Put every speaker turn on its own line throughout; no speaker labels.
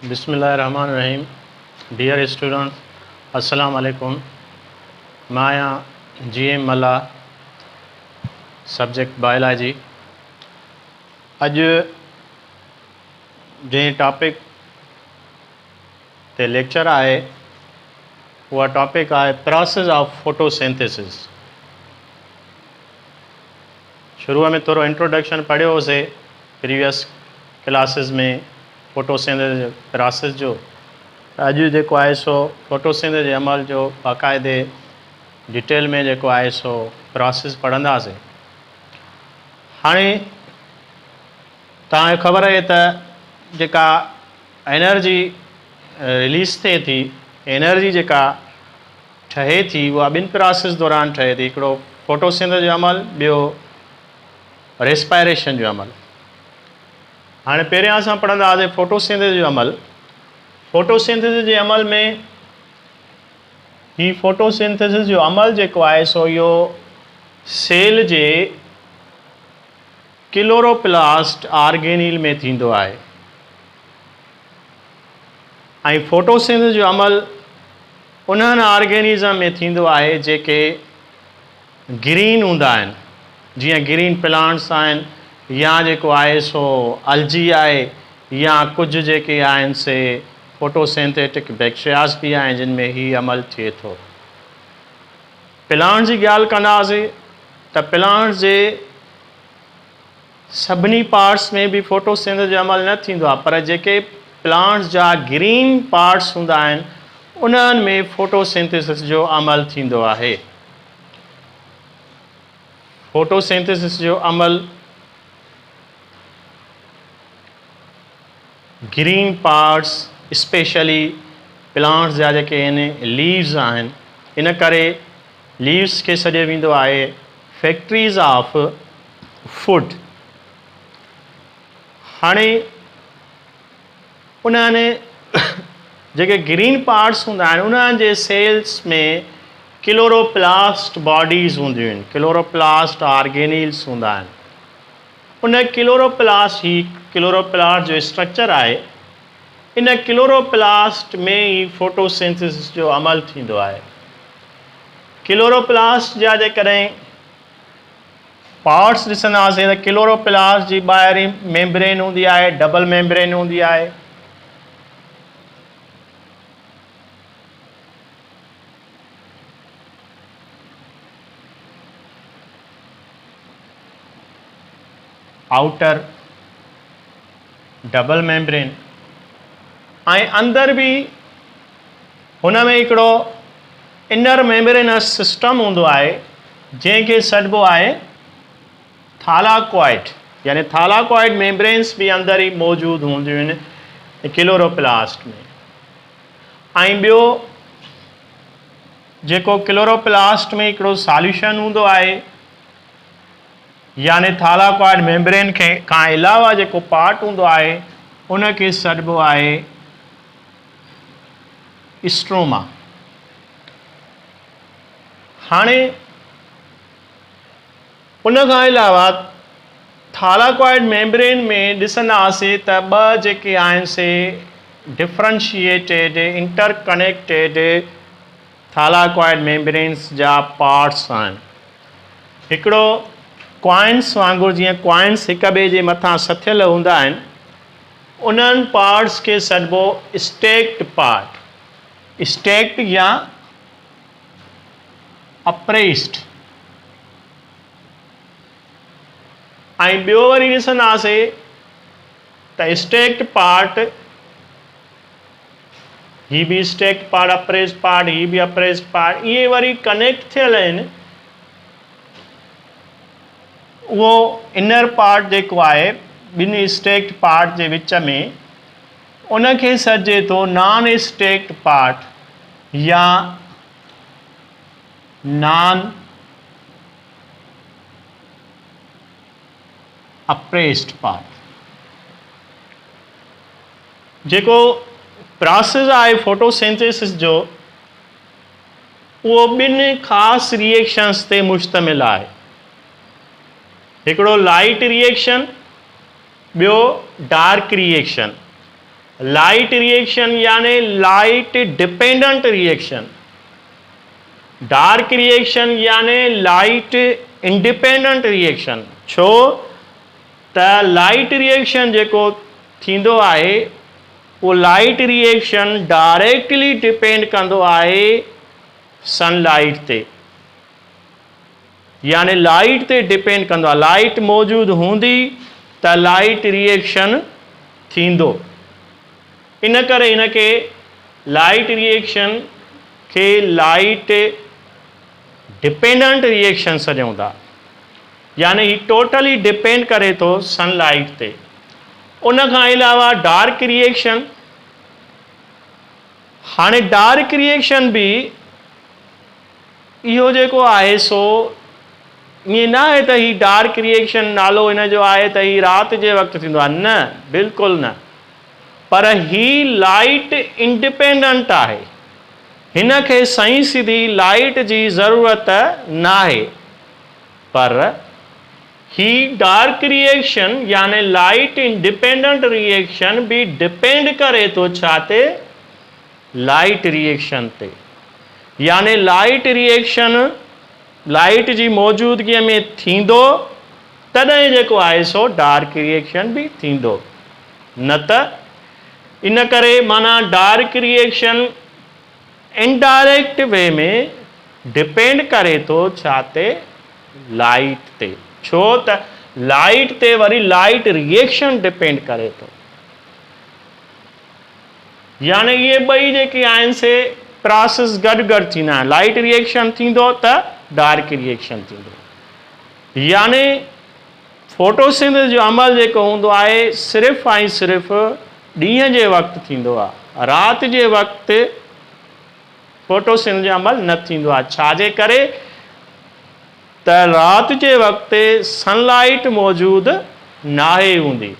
बिस्मिल्लाहिर्रहमानिर्रहीम। Dear students, अस्सलाम वालेकुम। मैं आहियां GM मल्ला, सब्जेक्ट बायोलॉजी। अॼु जंहिं टॉपिक ते लेक्चर आहे उहा टॉपिक आहे प्रोसेस ऑफ फोटोसिंथेसिस। शुरूअ में थोरो इंट्रोडक्शन पढ़ियो होसीं प्रीवियस क्लासिस में फोटोसिंथेसिस प्रोसेस जो। अॼु जेको आहे सो फोटोसिंथेसिस जे अमल जो बाक़ाइदे डिटेल में जेको आहे सो प्रोसेस पढ़ंदासीं। हाणे तव्हांखे ख़बर आहे त जेका एनर्जी रिलीज़ थिए थी, एनर्जी जेका ठहे थी उहा ॿिनि प्रोसेस दौरान ठहे थी। हिकिड़ो फोटोसिंथेसिस जो अमल, ॿियो रेस्पायरेशन जो अमल। हाणे पहिरियां असां पढ़ंदासीं फोटोसिंथेसिस जो अमल। फोटोसिंथेसिस जे अमल में ही फोटोसिंथेसिस जो अमल जेको आहे सो इहो सेल जे क्लोरोप्लास्ट ऑर्गेनील में थींदो आहे। ऐं फोटोसिंथेसिस जो अमल उन्हनि ऑर्गेनिज़म में थींदो आहे जेके ग्रीन हूंदा आहिनि, जीअं ग्रीन प्लांट्स आहिनि या जेको आहे सो अलजी आहे, या कुझु जेके आहिनि से फोटोसिंथेटिक बैक्टीरियाज़ बि आहिनि जिन में ही अमल थिए थो। प्लांट्स जी ॻाल्हि कंदासीं त प्लांट्स जे सभिनी पार्ट्स में बि फोटोसिंथेसिस जो अमल न थींदो आहे, पर जेके प्लांट्स जा ग्रीन पार्ट्स हूंदा आहिनि उन्हनि में फोटोसिंथेसिस जो अमल थींदो आहे। फोटोसिंथेसिस जो अमल ग्रीन पार्ट्स स्पेशली प्लांट्स जा जेके आहिनि लीव्स आहिनि, इन करे लीव्स खे सॾियो वेंदो आहे फैक्ट्रीज़ ऑफ फूड। हाणे उन्हनि जेके ग्रीन पार्ट्स हूंदा आहिनि उन्हनि जे सेल्स में क्लोरोप्लास्ट बॉडीज़ हूंदियूं आहिनि, क्लोरोप्लास्ट ऑर्गेनील्स हूंदा आहिनि। उन क्लोरोप्लास्ट जो स्ट्रक्चर आहे, इन क्लोरोप्लास्ट में ही फोटोसिंथेसिस जो अमल थींदो आहे। क्लोरोप्लास्ट जा जेकॾहिं पार्ट्स ॾिसंदासीं त क्लोरोप्लास्ट जी ॿाहिरीं मेम्ब्रेन हूंदी आहे, डबल मेम्ब्रेन हूंदी आहे। आउटर डबल मेम्ब्रेन, ऐं अंदर भी हुन में हिकिड़ो इनर मेम्ब्रेनस सिस्टम हूंदो आहे जंहिंखे सॾिबो आहे थालाकॉइड, यानी थालाकॉइड मेम्ब्रेन्स भी अंदर ही मौजूदु हूंदियूं आहिनि क्लोरोप्लास्ट में। ऐं ॿियो जेको क्लोरोप्लास्ट में हिकिड़ो सॉल्यूशन हूंदो आहे, यानी थालाकॉइड मेम्ब्रेन खे खां अलावा जेको पार्ट हूंदो आहे उनखे सॾिबो आहे स्ट्रोमा। हाणे उन खां अलावा थालाकॉइड मेम्ब्रेन में ॾिसंदासीं त ॿ जेके आहिनि से डिफ्रेंशिएटेड इंटरकनेक्टेड थालाकॉइड मेम्ब्रेन्स जा पार्ट्स आहिनि। हिकिड़ो कॉइन्स वांगुरु, जीअं कॉइन्स हिक ॿिए जे मथां सथियल हूंदा आहिनि, उन्हनि पार्ट्स खे सॾिबो स्टेक्ड पार्ट, स्टेक्ड या अप्रेस्ड। ऐं ॿियो वरी ॾिसंदासीं त स्टेक्ड पार्ट, ही भी स्टेक्ड पार्ट, अप्रेस्ड पार्ट, ही भी अप्रेस्ड पार्ट, इहे वरी कनेक्ट थियल आहिनि। उहो इनर पार्ट जेको आहे ॿिनि स्टेक्ड पार्ट जे विच में, उनखे सॾिजे थो नॉन स्टेक्ड पार्ट या नॉन अप्रेस्ड पार्ट। जेको प्रोसेस आहे फोटोसिंथेसिस जो उहो ॿिनि ख़ासि रिएक्शन्स ते मुश्तमिल आहे। हिकिड़ो लाइट रिएक्शन, ॿियो डार्क रिएक्शन। लाइट रिएक्शन यानी light dependent reaction, dark reaction यानी लाइट इंडिपेंडेंट रिएक्शन। छो त लाइट रिएक्शन जेको थींदो आहे वो लाइट रिएक्शन डायरेक्टली डिपेंड कंदो आहे सनलाइट ते, यानी लाइट ते डिपेंड कंदो आहे। लाइट मौजूद हूंदी त लाइट रिएक्शन थींदो। इन करे इनके लाइट रिएक्शन के लाइट डिपेंडेंट रिएक्शन सॾूं था, यानी ही टोटली डिपेंड करे थो सनलाइट ते। उन खां अलावा डार्क रिएक्शन, हाणे डार्क रिएक्शन भी इहो जेको आहे सो ईअं न आहे त ही डार्क रिएक्शन नालो इन जो आहे त ही राति जे वक़्तु थींदो आहे, न, बिल्कुलु न। पर ही लाइट इंडिपेंडेंट आहे, हिन खे सही सिधी लाइट जी ज़रूरत न आहे। पर ही डार्क रिएक्शन यानी लाइट इंडिपेंडेंट रिएक्शन भी डिपेंड करे तो छा ते, लाइट रिएक्शन ते। यानी लाइट रिएक्शन लाइट जी मौजूदगी में थींदो तॾहिं जेको आहे सो डार्क रिएक्शन भी थींदो, न त इन करे माना डार्क रिएक्शन इनडायरेक्ट वे में डिपेंड करे तो छा ते, लाइट ते। छो त लाइट ते वरी लाइट रिएक्शन डिपेंड करे तो, यानी ये ॿई जेके आहिनि से प्रोसेस गॾु गॾु थींदा आहिनि। लाइट रिएक्शन थींदो त डार्क रिएक्शन थींदो। यानी फोटोसिंथेसिस जो अमल जेको हूंदो आहे सिर्फ़ु ऐं सिर्फ़ु ॾींहं जे वक़्तु थींदो आहे, राति जे वक़्तु फोटोसिंथेसिस जो अमल न थींदो आहे। छाजे करे त राति जे वक़्तु सनलाइट मौजूदु नाहे हूंदी।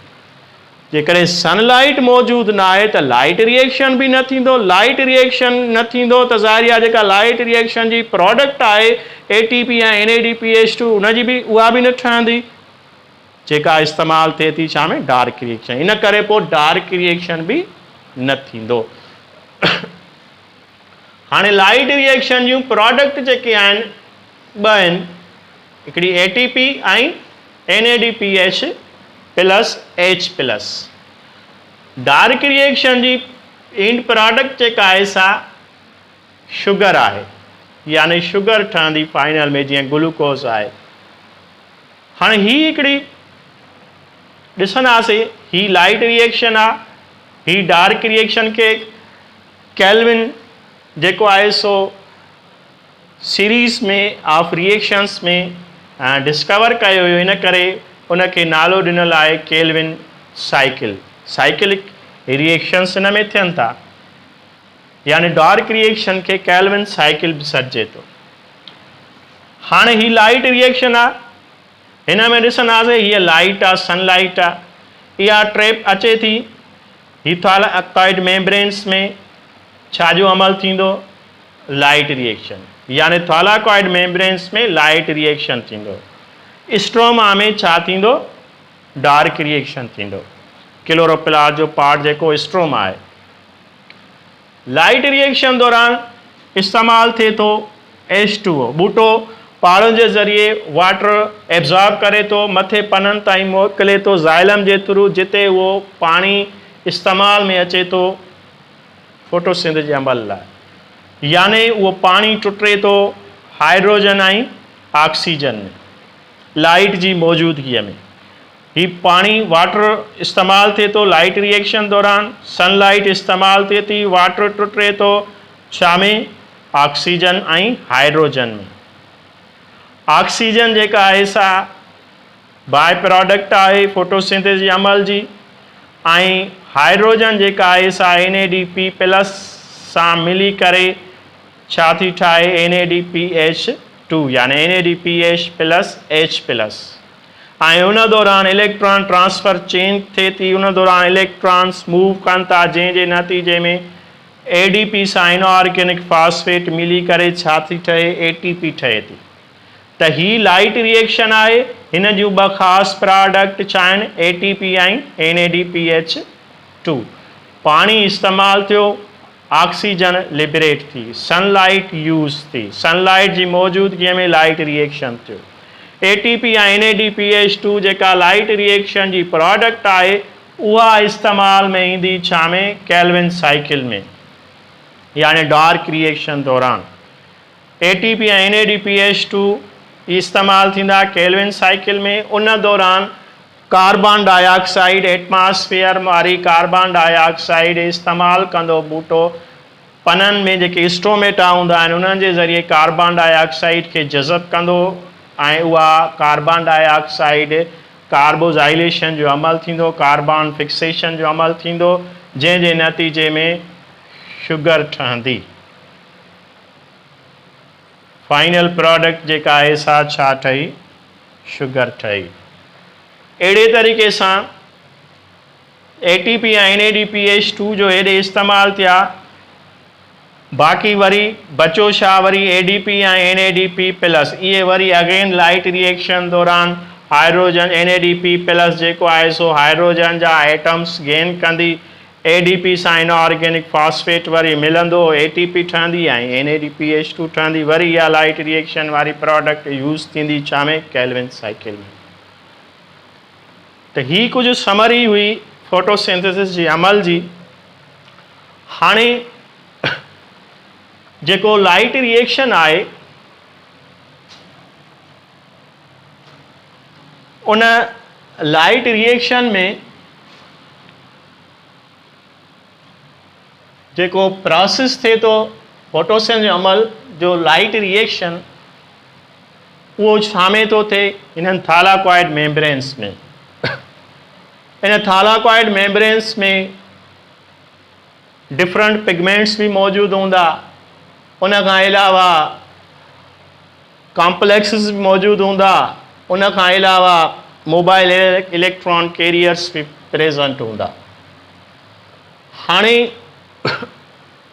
जेकॾहिं सनलाइट मौजूदु न आहे त लाइट रिएक्शन भी न थींदो। लाइट रिएक्शन न थींदो त ज़ाहिर आहे जेका लाइट रिएक्शन जी प्रोडक्ट आहे ATP या NADPH2 उनजी भी उहा भी न ठहंदी, जेका इस्तेमालु थिए थी छा में, डार्क रिएक्शन। इन करे पोइ डार्क रिएक्शन भी न थींदो। हाणे लाइट रिएक्शन जूं प्रोडक्ट जेके आहिनि ॿ आहिनि, हिकिड़ी ATP ऐं NADPH plus H plus. Dark reaction जी एंड प्रोडक्ट जेका आहे सा शुगर आहे, यानी शुगर ठहंदी फाइनल में, जीअं ग्लूकोज आहे। हाणे ही हिकिड़ी ॾिसंदासीं, ही लाइट रिएक्शन आहे, ही डार्क रिएक्शन के केल्विन जेको आहे सो सीरीज़ में ऑफ रिएक्शंस में डिस्कवर कयो हुयो, इन करे उनखे नालो ॾिनल आहे Calvin cycle. Cyclic reactions in में थियनि था, यानी डार्क रिएक्शन के केल्विन साइकिल भी सॾिजे थो। हाणे ही लाइट रिएक्शन आहे, हिन में ॾिसंदासीं हीअ लाइट आहे, सनलाइट आहे, इहा ट्रैप अचे थी। ही थालाकॉइड मेम्ब्रेन्स में छा जो अमल थींदो, लाइट रिएक्शन, यानी थालाकॉइड मेम्ब्रेन्स में लाइट रिएक्शन थींदो। स्ट्रोमा में छा थींदो, डार्क रिएक्शन थींदो। क्लोरोप्लास्ट जो पार्ट जेको स्ट्रोमा आहे। लाइट रिएक्शन दौरान इस्तेमाल थिए थो H2O। बूटो पाड़नि जे ज़रिए वाटर एब्जॉर्ब करे थो, मथे पननि ताईं मोकिले थो ज़ाइलम जे थ्रू, जिते उहो पाणी इस्तेमाल में अचे थो फोटोसिंथेसिस जे अमल लाइ। यानी उहो पाणी टुटे थो हाइड्रोजन ऐं ऑक्सीजन में, लाइट जी मौजूदगीअ में। ही पाणी वाटर इस्तेमाल थिए थो लाइट रिएक्शन दौरान, सनलाइट इस्तेमाल थिए थी, वाटर टुटे थो छा में, ऑक्सीजन ऐं हाइड्रोजन में। ऑक्सीजन जेका आहे सा बाय प्रोडक्ट आहे फोटोसिंथेसिस जे अमल जी, ऐं हाइड्रोजन जेका आहे सा NADP प्लस सां मिली करे छा थी ठाहे, NADPH2 यानी NADPH प्लस H प्लस। ऐं उन दौरान इलेक्ट्रॉन ट्रांसफ़र चेंज थिए थी, उन दौरान इलेक्ट्रॉन्स मूव कनि था, जंहिंजे नतीजे में ADP सां इनऑर्गेनिक फॉस्फेट मिली करे छा थी ठहे, ATP ठहे थी। त ही लाइट रिएक्शन आहे। हिन जूं ॿ ख़ासि प्रोडक्ट छा आहिनि, ATP ऐं NADPH2। पानी इस्तेमालु थियो, ऑक्सीजन लिबरेट थी, सनलाइट यूज़ थी, सनलाइट जी मौजूदगीअ में लाइट रिएक्शन थियो। ATP या NADPH2 जेका लाइट रिएक्शन जी प्रोडक्ट आहे उहा इस्तेमाल में ईंदी छा में, केल्विन साइकिल में, यानी डार्क रिएक्शन दौरान। ATP या NADPH2 इस्तेमाल थींदा केल्विन साइकिल में। उन दौरान कार्बन डाइऑक्साइड, एटमॉस्फेयर वारी कार्बन डाइऑक्साइड इस्तेमाल कंदो बूटो, पननि में जेके स्टोमेटा हूंदा आहिनि उन्हनि जे ज़रिए कार्बन डाइऑक्साइड खे जज़ब कंदो ऐं उहा कार्बन डाइऑक्साइड कार्बोजाइलेशन जो अमल थींदो, कार्बन फिक्सेशन जो अमल थींदो, जंहिंजे नतीजे में शुगर ठहंदी। फाइनल प्रोडक्ट जेका आहे सा छा ठही, शुगर ठही। अहिड़े तरीक़े सां ATP या NADPH2 जो हेॾे इस्तेमालु थिया, बाक़ी वरी बचो छा, वरी ADP या NADP प्लस, इहे वरी अगेन लाइट रिएक्शन दौरान हाइड्रोजन NADP प्लस जेको आहे सो हाइड्रोजन जा एटम्स गेन कंदी, ADP सां इनऑर्गेनिक फॉस्फेट वरी मिलंदो, ATP ठहंदी ऐं NADPH2 ठहंदी, वरी इहा लाइट रिएक्शन वारी प्रोडक्ट यूज़ थींदी छा में, केल्विन साइकिल में। त ही कुझु समरी हुई फोटोसिंथेसिस जी अमल जी। हाणे जेको लाइट रिएक्शन आहे उन लाइट रिएक्शन में जेको प्रोसेस थिए थो फोटोसिंथेसिस जो अमल, जो लाइट रिएक्शन उहो छा में थो थिए, इन्हनि थालाकॉइड मेम्ब्रेन्स में। इन थालाकॉइड मेम्ब्रेन्स में डिफरेंट पिगमेंट्स भी मौजूदु हूंदा, उन खां अलावा कॉम्प्लेक्सिस भी मौजूदु हूंदा, उन खां अलावा मोबाइल इलेक्ट्रॉन कैरियर्स भी प्रेजेंट हूंदा। हाणे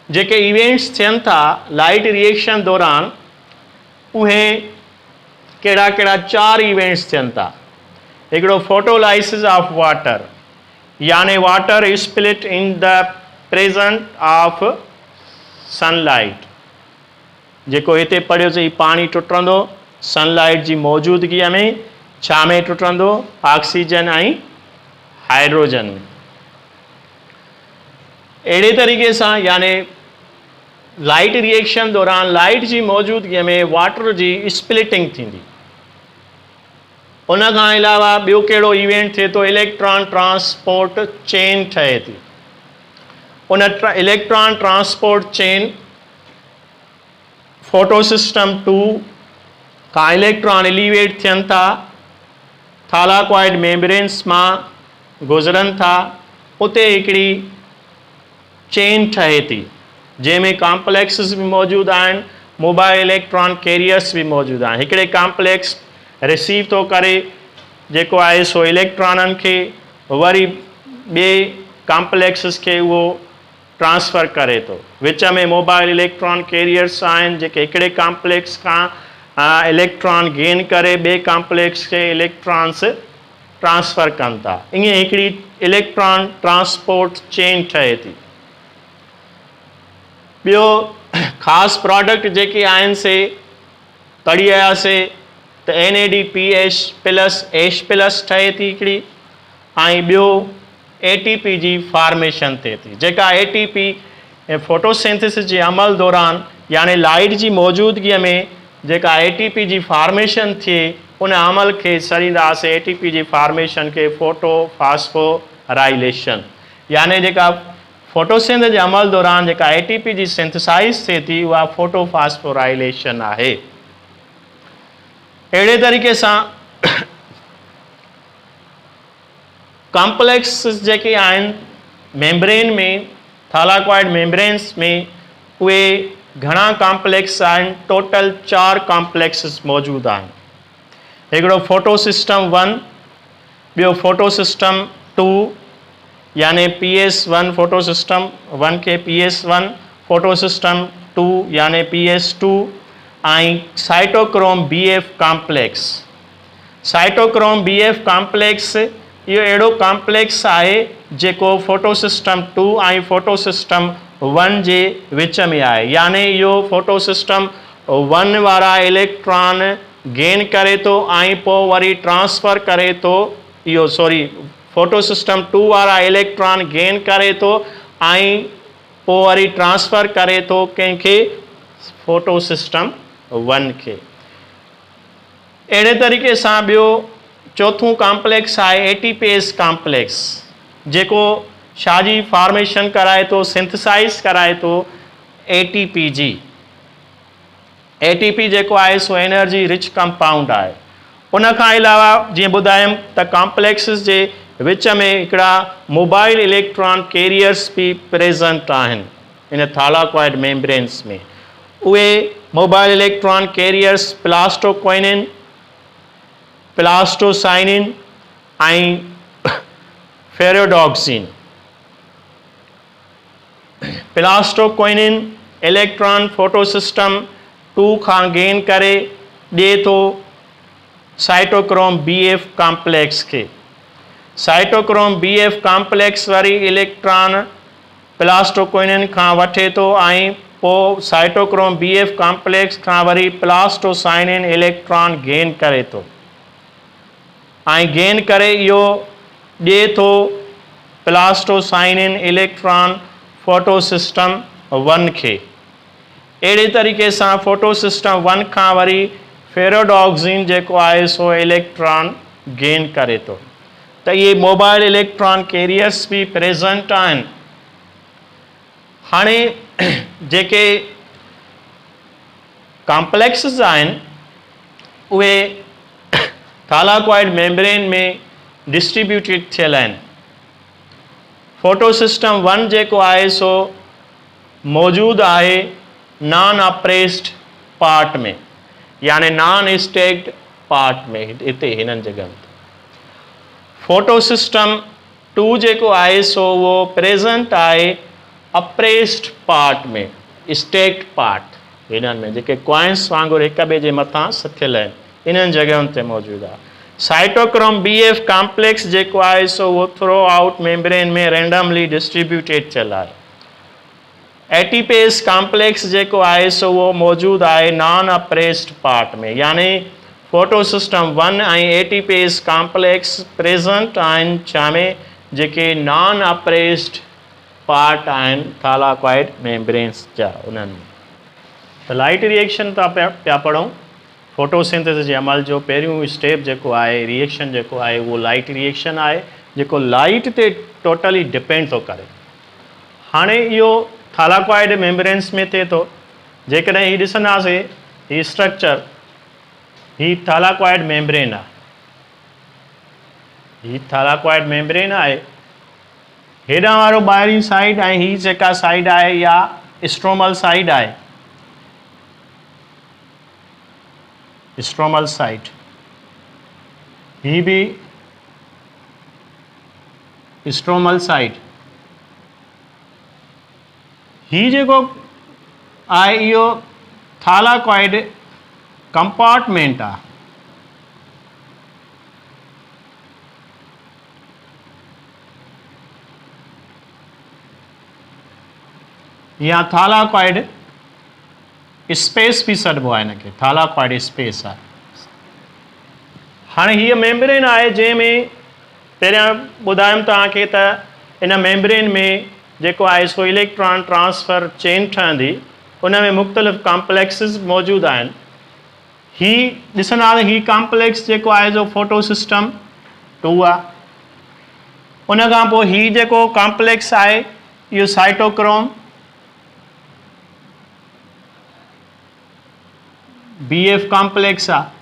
जेके इवेंट्स थियनि था लाइट रिएक्शन दौरान उहे कहिड़ा कहिड़ा 4 इवेंट्स थियनि था। हिकिड़ो फोटोलाइसिस ऑफ वाटर, यानी water split in the present of sunlight, जेको हिते पढ़ियोसीं पाणी टुटंदो सनलाइट जी मौजूदगीअ में, छा में टुटंदो, ऑक्सीजन ऐं हाइड्रोजन में। अहिड़े तरीक़े सां यानी लाइट रिएक्शन दौरान लाइट जी मौजूदगीअ में वाटर जी स्प्लिटिंग थींदी। उन खां अलावा ॿियो कहिड़ो इवेंट थिए थो, इलेक्ट्रॉन ट्रांसपोर्ट चेन ठहे थी। उन इलेक्ट्रॉन ट्रांसपोर्ट चेन फोटोसिस्टम 2 खां इलेक्ट्रॉन एलिवेट थियनि था, थालाकॉइड मेम्ब्रेन्स मां गुज़रनि था, उते हिकिड़ी चेन ठहे थी जंहिंमें कॉम्प्लेक्सिस भी मौजूदु आहिनि, मोबाइल इलेक्ट्रॉन कैरियर्स भी मौजूदु आहिनि। हिकिड़े कॉम्प्लेक्स रिसीव थो करे जेको आहे सो इलेक्ट्रॉननि खे, वरी ॿिए कॉम्प्लेक्सिस खे उहो ट्रांसफ़र करे थो। विच में मोबाइल इलेक्ट्रॉन कैरियर्स आहिनि जेके हिकिड़े कॉम्प्लेक्स खां इलेक्ट्रॉन गेन करे ॿिए कॉम्प्लेक्स खे इलेक्ट्रॉन्स ट्रांसफ़र कनि था। ईअं हिकिड़ी इलेक्ट्रॉन ट्रांसपोर्ट चेन ठहे थी। ॿियो ख़ासि प्रोडक्ट जेके आहिनि से पढ़ी आयासीं त NADPH प्लस H प्लस ठहे थी हिकिड़ी, ऐं ॿियो ATP जी फॉर्मेशन थिए थी। जेका ATP फोटोसिंथेसिस जे अमल दौरान यानी लाइट जी मौजूदगीअ में जेका ATP जी फॉर्मेशन थिए उन अमल खे सरींदासीं ATP जी फॉर्मेशन खे फोटो फास्फोराइलेशन, यानी जेका फोटोसिंथेसिस जे अमल दौरान जेका ATP जी सिंथेसाइज़ थिए थी उहा फोटो फास्फोराइलेशन आहे। अहिड़े तरीक़े सां कॉम्प्लेक्स जेके आहिनि मेम्ब्रेन में, थालाकॉइड मेम्ब्रेन्स में, उहे घणा कॉम्प्लेक्स आहिनि, टोटल 4 कॉम्प्लेक्सिस मौजूदु आहिनि। हिकिड़ो फोटोसिस्टम 1, ॿियो फोटोसिस्टम 2 यानी PS1 फोटोसिस्टम 1 के PS1, फोटोसिस्टम 2 यानी PS2 ऐं cytochrome BF complex. Cytochrome BF complex इहो अहिड़ो कॉम्प्लेक्स आहे जेको फोटो सिस्टम 2 ऐं फोटो सिस्टम 1 जे विच में आहे। यानी इहो फोटो सिस्टम 1 वारा इलेक्ट्रॉन गेन करे थो ऐं पोइ वरी ट्रांसफ़र करे थो, इहो सॉरी फोटो सिस्टम 2 वारा इलेक्ट्रॉन गेन करे थो ऐं पोइ वरी ट्रांसफ़र करे थो कंहिंखे, फोटो सिस्टम 1 खे। अहिड़े तरीक़े सां ॿियो चौथों कॉम्प्लेक्स आहे एटीपेस कॉम्प्लेक्स, जेको छाजी फॉर्मेशन कराए थो, सिंथसाइज़ कराए थो एटीपी जी। एटीपी जेको आहे सो एनर्जी रिच कंपाउंड आहे। उन खां अलावा जीअं ॿुधायमि त कॉम्प्लेक्सिस जे विच में हिकिड़ा मोबाइल इलेक्ट्रॉन कैरियर्स भी प्रेजेंट आहिनि इन थालाकॉइड मेम्ब्रेन्स में। उहे मोबाइल इलेक्ट्रॉन कैरियर्स प्लास्टोक्विनिन, प्लास्टोसाइनिन ऐं फेरोडॉक्सिन। प्लास्टोक्विनिन इलेक्ट्रॉन फोटो सिस्टम 2 खां गेन करे ॾिए थो साइटोक्रोम BF कॉम्प्लेक्स खे। साइटोक्रोम BF कॉम्प्लेक्स वरी इलेक्ट्रॉन प्लास्टोक्विनिन खां वठे थो ऐं पोइ साइटोक्रोम BF कॉम्प्लेक्स खां वरी प्लास्टोसाइनिन इलेक्ट्रॉन गेन करे थो ऐं गेन करे इहो ॾिए थो प्लास्टोसाइनिन इलेक्ट्रॉन फोटो सिस्टम 1 खे। अहिड़े तरीक़े सां फोटो सिस्टम 1 खां वरी फेरोडॉक्सिन जेको आहे सो इलेक्ट्रॉन गेन करे थो। त इहे मोबाइल इलेक्ट्रॉन कैरियर्स भी प्रेजेंट आहिनि। हाणे जेके कॉम्प्लेक्सिस आहिनि उहे थालाकॉइड मेम्ब्रेन में डिस्ट्रीब्यूटेड थियल आहिनि। फोटो सिस्टम 1 जेको आहे सो मौजूदु आहे नॉन अप्रेस्ड पार्ट में, यानी नॉन स्टेक्ड पार्ट में, हिते हिननि जॻहनि ते। फोटो सिस्टम 2 जेको आहे सो उहो प्रेजेंट आहे अप्रेस्ड पार्ट में, स्टेक्ड पार्ट हिननि में, जेके कॉइन्स वांगुरु हिक ॿिए जे मथां सथियल आहिनि, इन्हनि जॻहियुनि ते मौजूदु आहे। साइटोक्रोम BF कॉम्प्लेक्स जेको आहे सो उहो थ्रो आउट मेम्ब्रेन में रेंडमली डिस्ट्रीब्यूटेड थियल आहे। एटीपेस कॉम्प्लेक्स जेको आहे सो उहो मौजूदु आहे नॉन अप्रेस्ड पार्ट में, यानी फोटो सिस्टम 1 ऐं एटीपेस कॉम्प्लेक्स प्रेजेंट आहिनि छा में, जेके नॉन अप्रेस्ड पार्ट आहिनि थालाकॉइड मेम्ब्रेन्स जा उन्हनि में। त लाइट रिएक्शन था पिया पढ़ूं। फोटोसिंथेसिस जे अमल जो पहिरियों स्टेप जेको आहे, रिएक्शन जेको आहे, उहो लाइट रिएक्शन आहे, जेको लाइट ते टोटली डिपेंड थो करे। हाणे इहो थालाकॉइड मेम्ब्रेन्स में थिए थो। जेकॾहिं हीउ ॾिसंदासीं, हीउ स्ट्रक्चर, हीउ थालाकॉइड मेम्ब्रेन आहे, हीउ थालाकॉइड मेम्ब्रेन आहे। हेॾां वारो ॿाहिरीं साइड ऐं हीअ जेका साइड आहे इहा स्ट्रोमल साइड आहे, स्ट्रोमल साइड। ही भी स्ट्रोमल साइड। ही जेको आहे इहो थालाकॉइड कंपार्टमेंट आहे। या थालाकॉइड स्पेस भी सॾिबो आहे हिनखे, थालाकॉइड स्पेस आहे। हाणे हीअ मेम्ब्रेन आहे जंहिंमें पहिरियां ॿुधायमि तव्हांखे त इन मेम्ब्रेन में जेको आहे सो इलेक्ट्रॉन ट्रांसफ़र चेन ठहंदी, उन में मुख़्तलिफ़ कॉम्प्लेक्सिस मौजूदु आहिनि। ही ॾिसंदासीं, ही कॉम्प्लेक्स जेको आहे सो फोटो सिस्टम 2 आहे। उन खां पोइ ही जेको कॉम्प्लेक्स आहे इहो साइटोक्रोम BF कॉम्प्लेक्स आहे।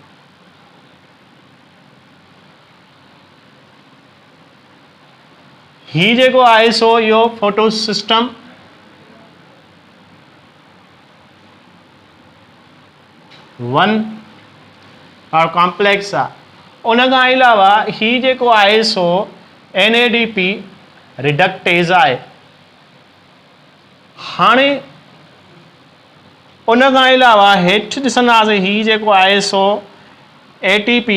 ही जेको आहे सो इहो फोटो सिस्टम 1 और कॉम्प्लेक्स आहे। उन खां अलावा ही जेको आहे सो NADP रिडक्टेज़ आहे। हाणे उन खां अलावा हेठि ॾिसंदासीं, ही जेको आहे सो ATP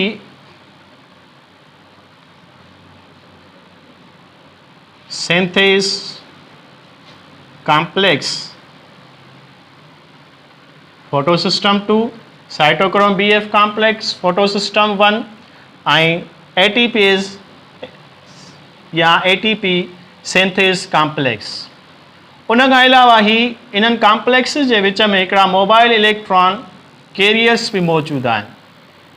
synthase complex photosystem 2 cytochrome BF complex photosystem 1 ऐं ATPase या ATP सिंथेस कॉम्प्लेक्स। उन खां अलावा ही इन्हनि कॉम्प्लेक्स जे विच में हिकिड़ा मोबाइल इलेक्ट्रॉन कैरियर्स भी मौजूदु आहिनि।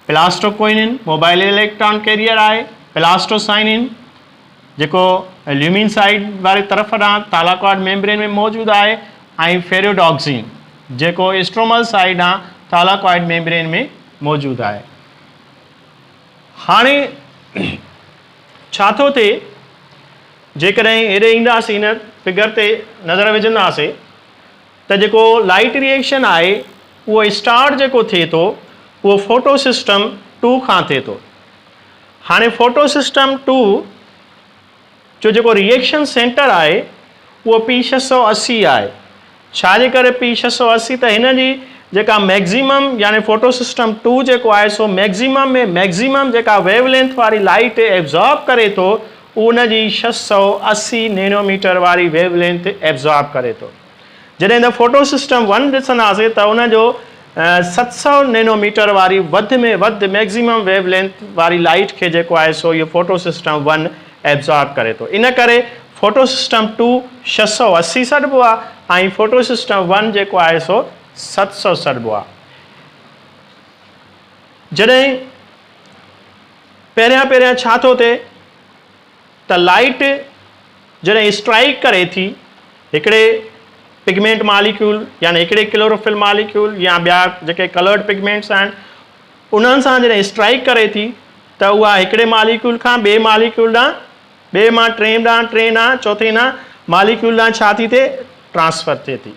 प्लास्टोक्विनिन मोबाइल इलेक्ट्रॉन कैरियर आहे, प्लास्टोसाइनिन जेको ल्यूमिन साइड वारी तरफ़ ॾांहुं थालाकॉइड मेम्ब्रेन में मौजूदु आहे, ऐं फेरियोडॉक्सिन जेको स्ट्रोमल साइड ॾांहुं थालाकॉइड मेम्ब्रेन में मौजूदु आहे। हाणे छा थो थिए, जेकॾहिं हेॾे ईंदासीं इन फिगर ते नज़र विझंदासीं त जेको लाइट रिएक्शन आहे उहो स्टार्ट जेको थिए थो उहो फोटो सिस्टम 2 खां थिए थो। हाणे फोटो सिस्टम 2 जो जेको रिएक्शन सेंटर आहे उहो P680 आहे। छा जे करे P680? त हिन जी जेका मैक्सिमम यानी फोटो सिस्टम 2 जेको आहे सो मैक्सिमम में मैक्सिमम जेका वेवलेंथ वारी लाइट एब्जॉर्ब करे थो उन जी 680 नैनोमीटर वारी वेवलेंथ एब्जॉर्ब करे थो। जॾहिं त फोटो सिस्टम 1 ॾिसंदासीं त उन जो 700 नैनोमीटर वारी वधि में वधि मैक्सिमम वेवलेंथ वारी लाइट खे जेको आहे सो इहो फोटो सिस्टम 1 एब्जॉर्ब करे थो। इन करे फोटो सिस्टम 2 680 सॾिबो आहे ऐं फोटो सिस्टम 1 जेको आहे सो 700 सॾिबो आहे। जॾहिं पहिरियां छा थो थिए त लाइट जॾहिं स्ट्राइक करे थी हिकिड़े पिगमेंट मालिक्यूल यानी हिकिड़े क्लोरोफिल मालिक्यूल या ॿिया जेके कलर्ड पिगमेंट्स आहिनि उन्हनि सां जॾहिं स्ट्राइक करे थी त उहा हिकिड़े मालिक्यूल खां ॿिए मालिक्यूल ॾांहुं, ॿिए मां टे ॾांहुं चौथे ॾांहुं मालिक्यूल ॾांहुं छा थी थिए, ट्रांसफर थिए थी।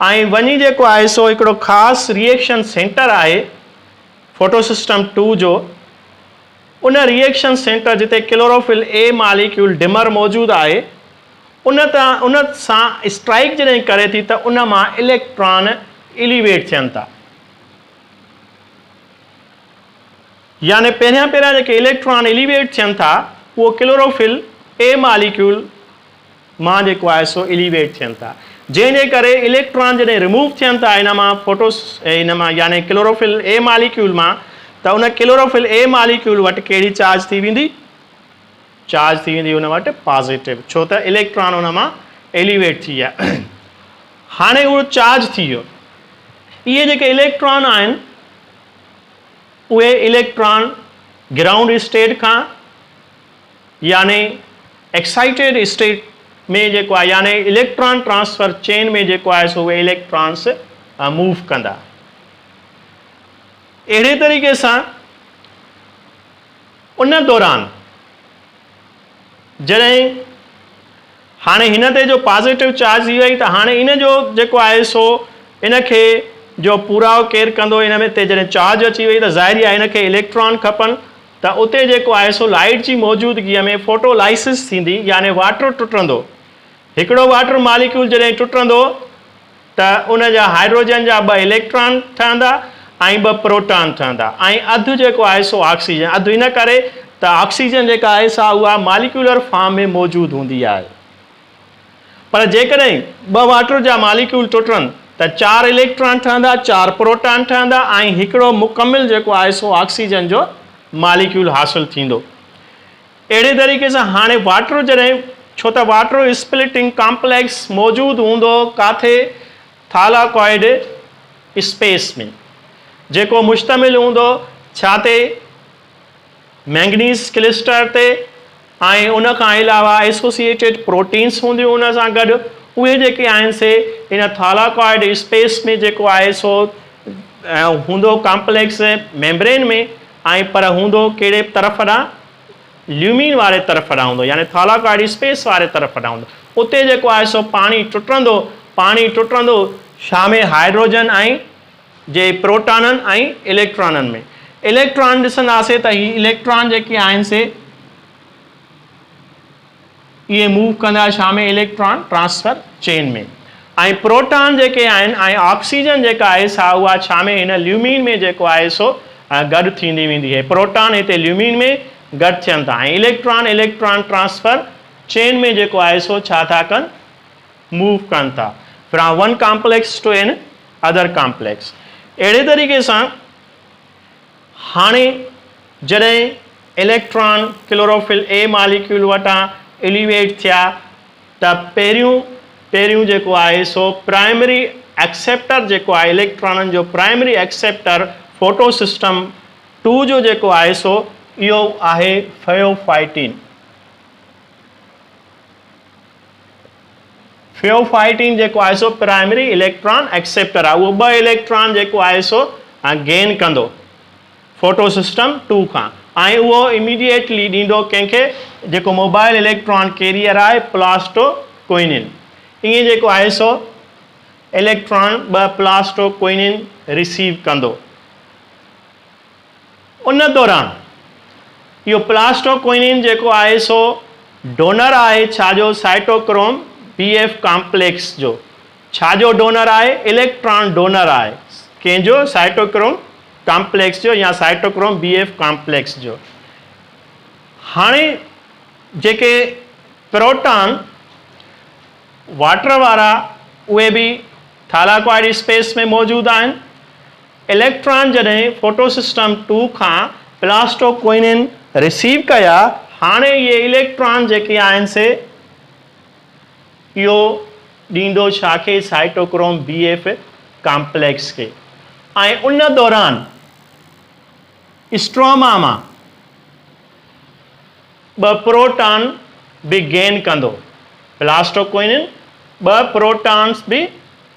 ऐं वञी जेको आहे सो हिकिड़ो ख़ासि रिएक्शन सेंटर आहे फोटो सिस्टम 2 जो। उन रिएक्शन सेंटर जिते क्लोरोफिल A मालिक्यूल डिमर मौजूदु आहे उन सां स्ट्राइक जॾहिं करे थी त उन मां इलेक्ट्रॉन एलिवेट थियनि था। यानी पहिरियां जेके इलेक्ट्रॉन एलिवेट थियनि था उहो क्लोरोफिल A मालिक्यूल मां जेको आहे सो एलिवेट थियनि था, जंहिंजे करे इलेक्ट्रॉन जॾहिं रिमूव थियनि था इन मां यानी क्लोरोफिल A मालिक्यूल मां त उन क्लोरोफिल A मालिक्यूल वटि कहिड़ी चार्ज थी वेंदी, चार्ज थी वेंदी उन वटि पॉजिटिव, छो त इलेक्ट्रॉन उन मां एलिवेट थी विया। हाणे उहो चार्ज थी वियो। इहे जेके इलेक्ट्रॉन आहिनि उहे इलेक्ट्रॉन ग्राउंड स्टेट खां यानी एक्साइटेड स्टेट में जेको आहे यानी इलेक्ट्रॉन ट्रांसफर चेन में जेको आहे सो उहे इलेक्ट्रॉन्स मूव कंदा। अहिड़े तरीक़े सां उन दौरान जॾहिं हाणे हिन ते जो पॉजिटिव चार्ज थी वई त हाणे इन जो जेको आहे सो इन खे जो पूराव केरु कंदो, इन में ते जॾहिं चार्ज अची वई त ज़ाहिरी आहे इन खे इलेक्ट्रॉन खपनि त उते जेको आहे सो लाइट जी मौजूदगीअ में फोटोलाइसिस थींदी यानी वाटर टुटंदो। हिकिड़ो वाटर मालिक्यूल जॾहिं टुटंदो त उन जा हाइड्रोजन जा 2 इलेक्ट्रॉन ठहंदा ऐं 2 प्रोटॉन ठहंदा ऐं अधु जेको आहे सो ऑक्सीजन। अधु इन करे त ऑक्सीजन जेका आहे सा उहा मालिक्यूलर फॉर्म में मौजूदु हूंदी आहे। पर जेकॾहिं 2 वाटर जा मालिक्यूल टुटनि त 4 इलेक्ट्रॉन ठहंदा, 4 प्रोटॉन ठहंदा ऐं हिकिड़ो मुकमिल जेको आहे सो ऑक्सीजन जो मालिक्यूल हासिलु थींदो। अहिड़े तरीक़े सां हाणे वाटर जॾहिं, छो त वाटर स्प्लिटिंग कॉम्प्लेक्स मौजूदु हूंदो काथे, थालाकॉइड स्पेस में, जेको मुश्तमिल हूंदो छा ते, मैंगनीज़ क्लिस्टर ते ऐं उन खां अलावा एसोसिएटेड प्रोटीन्स हूंदियूं उन सां गॾु। उहे जेके आहिनि से इन थालाकॉइड स्पेस में जेको आहे सो हूंदो कॉम्प्लेक्स मेम्ब्रेन में ऐं पर हूंदो कहिड़े तरफ़ ॾांहुं, ल्यूमिन वारे तरफ़ ॾांहुं हूंदो यानी थालाकॉइड स्पेस वारे तरफ़ ॾांहुं हूंदो। उते जेको आहे सो पाणी टुटंदो छा में, हाइड्रोजन ऐं जे प्रोटॉननि ऐं इलेक्ट्रॉननि में। इलेक्ट्रॉन ॾिसंदासीं त ही इलेक्ट्रॉन जेके आहिनि से इहे मूव कंदा छा में, इलेक्ट्रॉन ट्रांसफर चेन में। ऐं प्रोटॉन जेके आहिनि ऐं ऑक्सीजन जेका आहे सा उहा छा में, हिन ल्यूमिन में जेको आहे सो गॾु थींदी वेंदी आहे। प्रोटॉन हिते ल्यूमिन में गॾु थियनि था ऐं इलेक्ट्रॉन ट्रांसफर चेन में जेको आहे सो छा था कनि मूव कनि था from one complex to another complex. अहिड़े तरीक़े सां हाणे जॾहिं इलेक्ट्रॉन क्लोरोफिल ए मॉलिक्यूल वटां एलिवेट थिया त पहिरियों जेको आहे सो प्राइमरी एक्सेप्टर जेको आहे इलेक्ट्रॉननि जो प्राइमरी एक्सेप्टर फोटो सिस्टम 2 जो जेको आहे सो इहो आहे फेयोफाइटीन। फेयोफाइटीन जेको आहे सो प्राइमरी इलेक्ट्रॉन एक्सेप्टर आहे। उहो 2 इलेक्ट्रॉन जेको आहे सो गेन कंदो फोटो सिस्टम 2 खां ऐं उहो इमीडिएटली ॾींदो कंहिंखे जेको मोबाइल इलेक्ट्रॉन कैरियर आहे प्लास्टोक्विनिन। ईअं जेको आहे सो इलेक्ट्रॉन 2 प्लास्टोक्विनिन रिसीव कंदो। उन दौरान इहो प्लास्टोक्विनिन जेको आहे सो डोनर आहे छाजो साइटोक्रोम BF कॉम्प्लेक्स जो। छाजो डोनर आहे इलेक्ट्रॉन डोनर आहे कंहिंजो साइटोक्रोम कॉम्प्लेक्स जो या साइटोक्रोम BF कॉम्प्लेक्स जो। हाणे जेके प्रोटॉन वाटर वारा उहे बि थालाक्वाइड स्पेस में मौजूदु आहिनि। इलेक्ट्रॉन जॾहिं फोटो सिस्टम 2 खां प्लास्टोक्विनिन रिसीव कया हाणे इहे इलेक्ट्रॉन जेके आहिनि से इहो ॾींदो छाखे साइटोक्रोम BF कॉम्प्लेक्स खे ऐं उन दौरान स्ट्रोमा मां 2 प्रोटॉन बि गेन कंदो। प्लास्टोक्विनिन 2 प्रोटॉन्स बि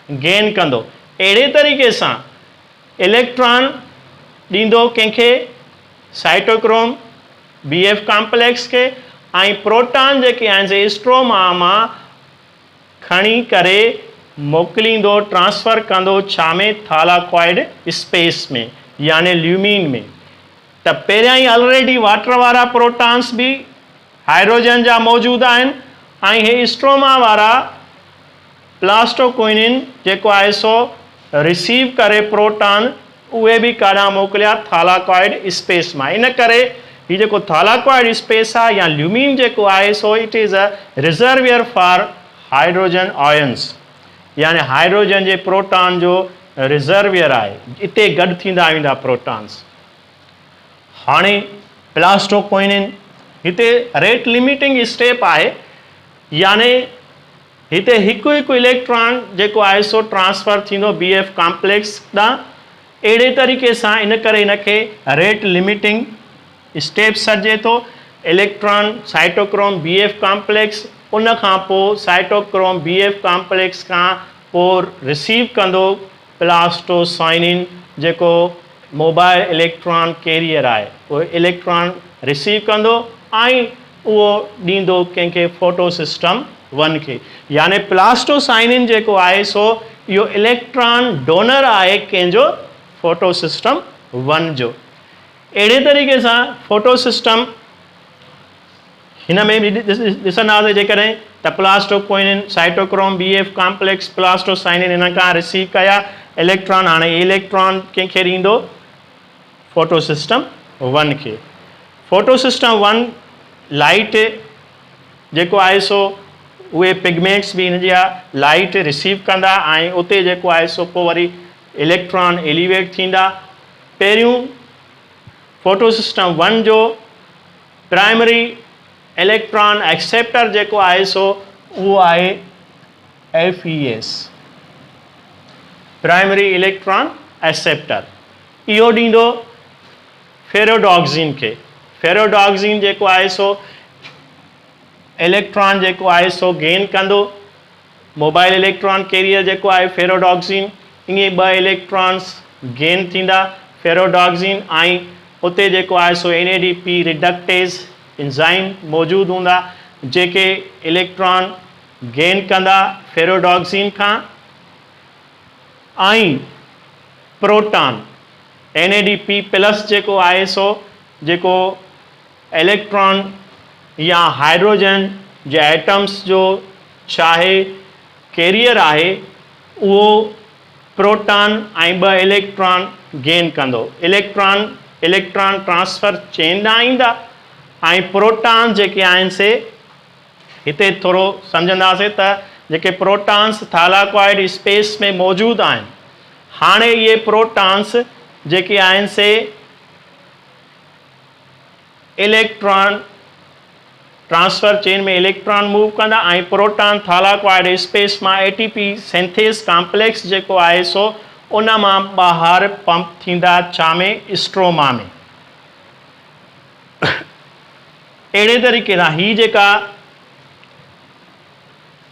गेन कंदो। अहिड़े तरीक़े सां इलेक्ट्रॉन ॾींदो कंहिंखे साइटोक्रोम BF कॉम्प्लेक्स खे ऐं प्रोटॉन जेके आहिनि से स्ट्रोमा मां खणी करे मोकिलींदो ट्रांसफ़र कंदो छा में थालाक्वाइड स्पेस में यानी ल्यूमिन में। त पहिरियां ई ऑलरेडी वाटर वारा प्रोटॉन्स बि हाइड्रोजन जा मौजूदु आहिनि ऐं हे स्ट्रोमा वारा प्लास्टोक्विनिन जेको आहे सो रिसीव करे प्रोटॉन उहे बि काॾां मोकिलिया थालाक्वाइड स्पेस मां। इन करे हीउ जेको थालाक्वाइड स्पेस आहे या ल्यूमिन जेको आहे so it is a reservoir for hydrogen ions यानी हाइड्रोजन जे प्रोटॉन जो रिजर्वियर आहे। इते गॾु थींदा वेंदा प्रोटॉन्स। हाणे प्लास्टोक्विनिन हिते रेट लिमिटिंग स्टेप आहे यानी हिते हिकु इलेक्ट्रॉन जेको आहे सो ट्रांसफ़र थींदो BF कॉम्प्लेक्स ॾांहुं। अहिड़े तरीक़े सां इन करे इनखे रेट लिमिटिंग स्टेप सॾिजे थो। इलेक्ट्रॉन साइटोक्रोम BF कॉम्प्लेक्स उन खां पोइ साइटोक्रोम BF कॉम्प्लेक्स खां पोइ रिसीव कंदो प्लास्टोसाइनिन जेको मोबाइल इलेक्ट्रॉन कैरियर आहे। उहो इलेक्ट्रॉन रिसीव कंदो ऐं उहो ॾींदो कंहिंखे फोटो सिस्टम 1 खे यानी प्लास्टोसाइनिन जेको आहे सो इहो इलेक्ट्रॉन डोनर आहे कंहिंजो फोटो सिस्टम 1 जो। अहिड़े तरीक़े सां फोटो सिस्टम हिन में बि ॾिसंदासीं जेकॾहिं त प्लास्टोक्विनिन साइटोक्रोम BF कॉम्प्लेक्स प्लास्टोसाइनिन हिन खां रिसीव कया इलेक्ट्रॉन। हाणे इलेक्ट्रॉन कंहिंखे ॾींदो फोटो सिस्टम 1 खे। फोटो सिस्टम 1 लाइट जेको आहे सो उहे पिगमेंट्स बि हिन जा लाइट रिसीव कंदा ऐं उते जेको आहे सो पोइ वरी इलेक्ट्रॉन एलिवेट थींदा। पहिरियों फोटो सिस्टम 1 जो प्राइमरी इलेक्ट्रॉन एक्सेप्टर जेको आहे सो उहो आहे FES प्राइमरी इलेक्ट्रॉन एक्सेप्टर। इहो ॾींदो फेरोडॉक्सिन खे। फेरोडॉक्सिन जेको आहे सो इलेक्ट्रॉन जेको आहे सो गेन कंदो। मोबाइल इलेक्ट्रॉन कैरियर जेको आहे फेरोडॉक्सिन ईअं 2 इलेक्ट्रॉन्स गेन थींदा फेरोडॉक्सिन ऐं उते जेको आहे सो NADP रिडक्टेज एंजाइम मौजूदु हूंदा जेके इलेक्ट्रॉन गेन कंदा फेरोडॉक्सिन खां ऐं प्रोटॉन NADP प्लस जेको आहे सो जेको इलेक्ट्रॉन या हाइड्रोजन जे एटम्स जो चाहे कैरियर आहे उहो प्रोटॉन ऐं 2 इलेक्ट्रॉन गेन कंदो। इलेक्ट्रॉन ट्रांसफ़र चेन ॾांहुं ईंदा ऐं प्रोटॉन जेके आहिनि से हिते थोरो सम्झंदासीं त जेके प्रोटॉन्स थालाक्वाइड स्पेस में मौजूदु आहिनि, हाणे इहे प्रोटॉन्स जेके आहिनि से इलेक्ट्रॉन ट्रांसफर चेन में इलेक्ट्रॉन मूव कंदा ऐं प्रोटॉन थालाक्वाइड स्पेस मां एटीपी सिंथेस कॉम्प्लेक्स जेको आहे सो उन मां ॿाहिरि पंप थींदा छा में, स्ट्रोमा में। अहिड़े तरीक़े सां ही जेका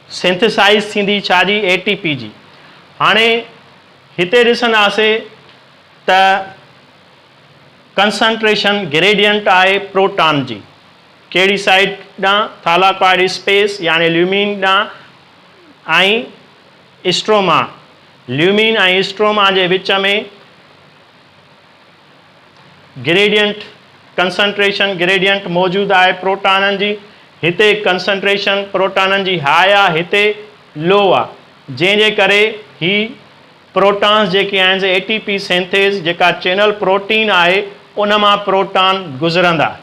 सिंथेसाइज़ थींदी छा जी, एटीपी जी। हाणे हिते ॾिसंदासीं त कंसंट्रेशन ग्रेडियंट आहे प्रोटॉन जी, कहिड़ी साइड ॾांहुं, थालाक्वाइड स्पेस यानी ल्यूमिन ॾांहुं ऐं स्ट्रोमा, ल्यूमिन ऐं स्ट्रोमा जे विच में ग्रेडियंट कंसंट्रेशन ग्रेडियंट मौजूदु आहे प्रोटॉननि जी। हिते कंसंट्रेशन प्रोटॉननि जी हाई आहे, हिते लो आहे, जंहिंजे करे ही प्रोटॉन्स जेके आहिनि से एटीपी सिंथेस जेका चैनल प्रोटीन आहे उन मां प्रोटॉन गुज़रंदा।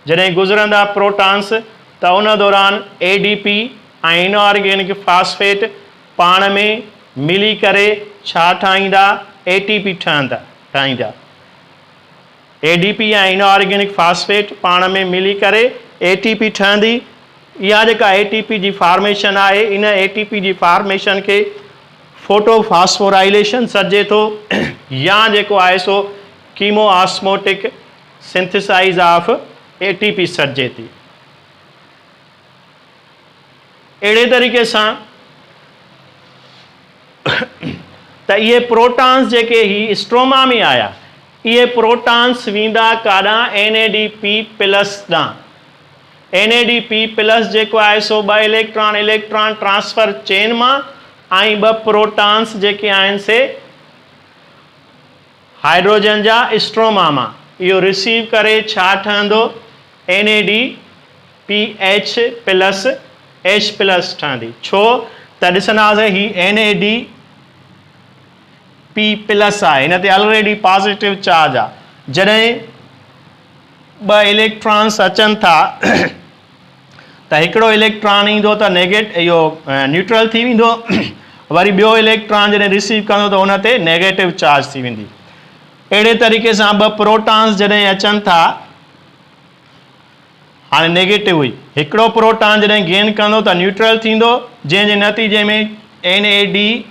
जॾहिं गुज़रंदा प्रोटॉन्स त उन दौरान एडीपी ऐं इनऑर्गेनिक फास्फेट पाण में मिली करे छा ठाहींदा, एटीपी ठाहींदा। एडीपी ऐं इनऑर्गेनिक फास्फेट पाण में मिली करे एटीपी ठहंदी। इहा जेका एटीपी जी फॉर्मेशन आहे, इन एटीपी जी फॉर्मेशन खे फोटोफॉस्फोराइलेशन सॾिजे थो या जेको आहे सो कीमो ऑस्मोटिक सिंथेसाइज़ ऑफ एटीपी सॾिजे थी। अहिड़े तरीक़े सां त इहे प्रोटॉन्स जेके ही स्ट्रोमा में आया, इहे प्रोटॉन्स वेंदा काॾां, एनएडीपी प्लस ॾांहुं। एनएडीपी प्लस जेको आहे सो ॿ इलेक्ट्रॉन ट्रांसफर चेन मां ऐं ॿ प्रोटॉन्स जेके आहिनि से हाइड्रोजन जा स्ट्रोमा मां इहो रिसीव करे छा ठहंदो, NADPH प्लस H प्लस ठहंदी। छो त ॾिसंदासीं ही NADP प्लस आहे, हिन ते ऑलरेडी पॉजिटिव चार्ज आहे। जॾहिं ॿ इलेक्ट्रॉन्स अचनि था त हिकिड़ो इलेक्ट्रॉन ईंदो त इहो न्यूट्रल थी वेंदो, वरी ॿियो इलेक्ट्रॉन जॾहिं रिसीव कंदो त हुन ते नेगेटिव चार्ज थी वेंदी। अहिड़े तरीक़े सां ॿ प्रोटॉन्स जॾहिं अचनि था, हाणे नेगेटिव हुई, हिकिड़ो प्रोटॉन जॾहिं गेन कंदो त न्यूट्रल थींदो, जंहिंजे नतीजे में NADPH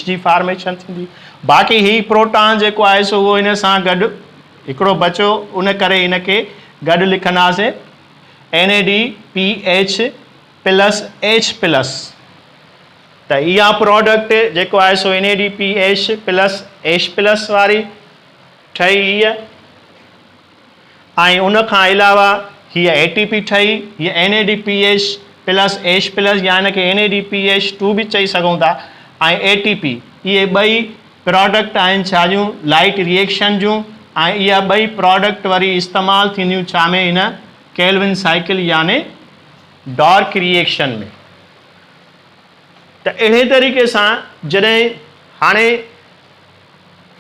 जी फॉर्मेशन थींदी। बाक़ी ही प्रोटॉन जेको आहे सो उहो हिन सां गॾु हिकिड़ो बचो, उन करे हिनखे गॾु लिखंदासीं NADPH प्लस H प्लस। त इहा प्रोडक्ट जेको आहे सो NADPH प्लस H प्लस वारी ठही हीअ, ऐं उन खां अलावा हीअ ATP ठही, हीअ NADPH प्लस H प्लस या हिनखे NADPH2 बि चई सघूं था, ऐं ATP, इहे ॿई प्रोडक्ट आहिनि छा जूं, लाइट रिएक्शन जूं, ऐं इहा ॿई प्रोडक्ट वरी इस्तेमालु थींदियूं छा में, हिन केल्विन साइकिल याने डार्क रिएक्शन में। त अहिड़े तरीक़े सां जॾहिं हाणे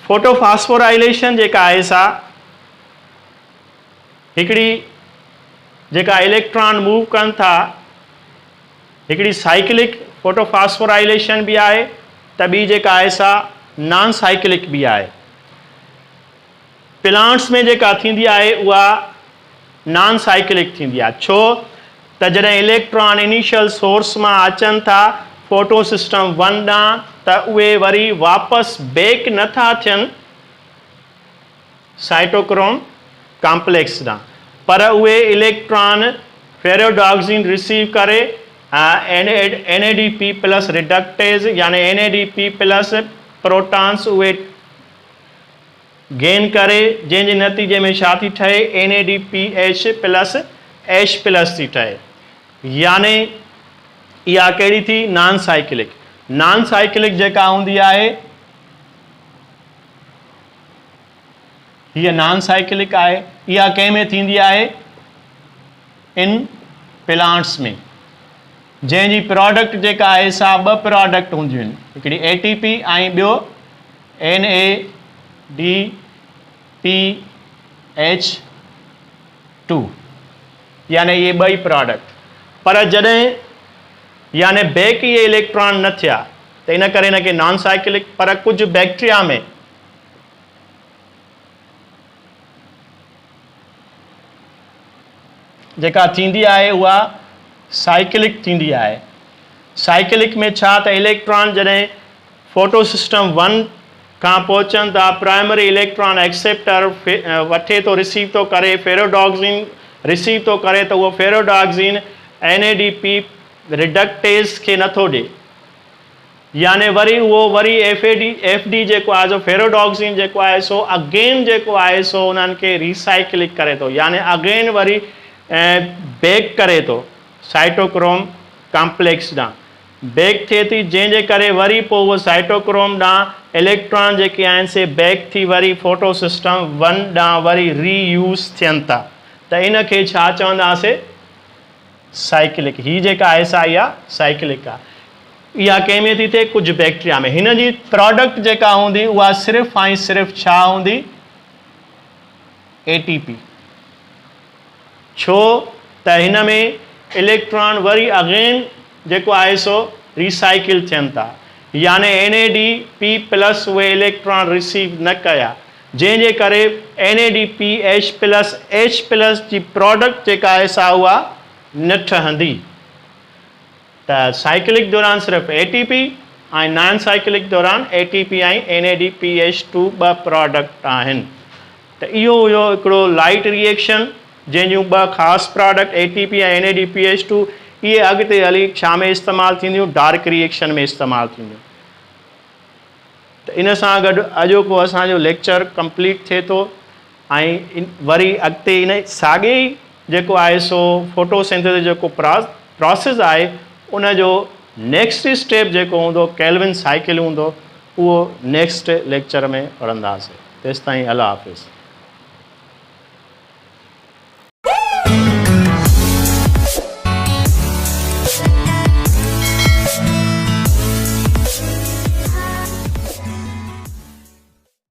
फोटोफॉस्फोराइलेशन जेका आहे सा हिकिड़ी जेका इलेक्ट्रॉन मूव कनि था, हिकिड़ी साइक्लिक फोटोफॉस्फोराइलेशन बि आहे, त ॿी जेका आहे सा नॉन साइक्लिक बि आहे। प्लांट्स में जेका थींदी आहे उहा नॉन साइक्लिक थींदी आहे। छो त जॾहिं इलेक्ट्रॉन इनिशियल सोर्स मां अचनि था फोटो सिस्टम 1 ॾांहुं, त उहे वरी वापसि बैक नथा थियनि साइटोक्रोम कॉम्प्लेक्स ॾांहुं, पर उहे इलेक्ट्रॉन फेरोडॉक्सिन रिसीव करे NADP प्लस रिडक्टेज यानी NADP प्लस प्रोटॉन्स उहे गेन करे, जंहिंजे नतीजे में छा थी ठहे, NADPH प्लस H प्लस थी ठहे। यानी इहा कहिड़ी थी, नॉन साइक्लिक। नॉन साइक्लिक जेका हूंदी आहे हीअ नॉन साइक्लिक आहे, इहा कंहिं में थींदी आहे, इन प्लांट्स में, जंहिंजी प्रोडक्ट जेका आहे सा ॿ प्रोडक्ट हूंदियूं आहिनि, हिकिड़ी ATP ऐं ॿियो NADPH2। यानी ये ॿई प्रोडक्ट। पर जॾहिं यानी बैक इहे इलेक्ट्रॉन न थिया त इन करे हिनखे नॉन साइकिलिक। पर कुझु बैक्टीरिया में जेका थींदी आहे उहा साइकिलिक थींदी आहे। साइकिलिक में छा त इलेक्ट्रॉन जॾहिं फोटो सिस्टम 1 खां पहुचनि था, प्राइमरी इलेक्ट्रॉन एक्सेप्टर वठे थो, रिसीव थो करे, फेरोडॉक्सिन रिसीव थो करे, त उहो फेरोडॉक्सिन NADP रिडक्टेज खे नथो ॾिए, यानी वरी उहो वरी FD जेको आहे सो फेरोडॉक्सिन जेको आहे सो अगेन जेको आहे सो उन्हनि खे रिसाइकिलिक करे थो, यानी अगेन वरी बैक करे थो साइटोक्रोम कॉम्प्लेक्स ॾांहुं बैक थिए थी, जंहिंजे करे वरी पोइ उहो साइटोक्रोम ॾांहुं इलेक्ट्रॉन जेके आहिनि से बैक थी वरी फोटो सिस्टम 1 ॾांहुं वरी रीयूज़ थियनि था। त इन खे छा चवंदासीं? साइकिलिक। ही जेका SI आहे साइकिलिक आहे। इहा कंहिं में थी थिए? कुझु बैक्टीरिया में। हिन जी प्रोडक्ट जेका हूंदी उहा सिर्फ़ु ऐं सिर्फ़ु छा हूंदी? ATP। छो त हिन में इलेक्ट्रॉन वरी अगेन जेको आहे सो रिसाइकिल थियनि था, यानी NADP प्लस उहे इलेक्ट्रॉन रिसीव न कया, जंहिंजे करे NADPH+ जी प्रोडक्ट जेका आहे सा उहा न ठहंदी। त साइकिलिक दौरान सिर्फ़ु ATP ऐं नॉन साइकिलिक दौरान ATP ऐं NADPH2 ॿ प्रोडक्ट आहिनि। त इहो हुयो हिकिड़ो लाइट रिएक्शन जंहिंजूं ॿ ख़ासि प्रोडक्ट ATP ऐं NADPH2 इहे अॻिते हली छा में इस्तेमालु थींदियूं? डार्क रिएक्शन में इस्तेमालु थींदियूं। त इन सां गॾु अॼोको असांजो लेक्चर कंप्लीट थिए थो ऐं वरी अॻिते इन साॻे ई जेको आहे सो फोटोसिंथेसिस जेको प्रोसेस आहे उन जो नेक्स्ट स्टेप जेको हूंदो केल्विन साइकिल हूंदो, उहो नेक्स्ट लेक्चर में पढ़ंदासीं। तेसिताईं अल्लाह हाफ़िज़।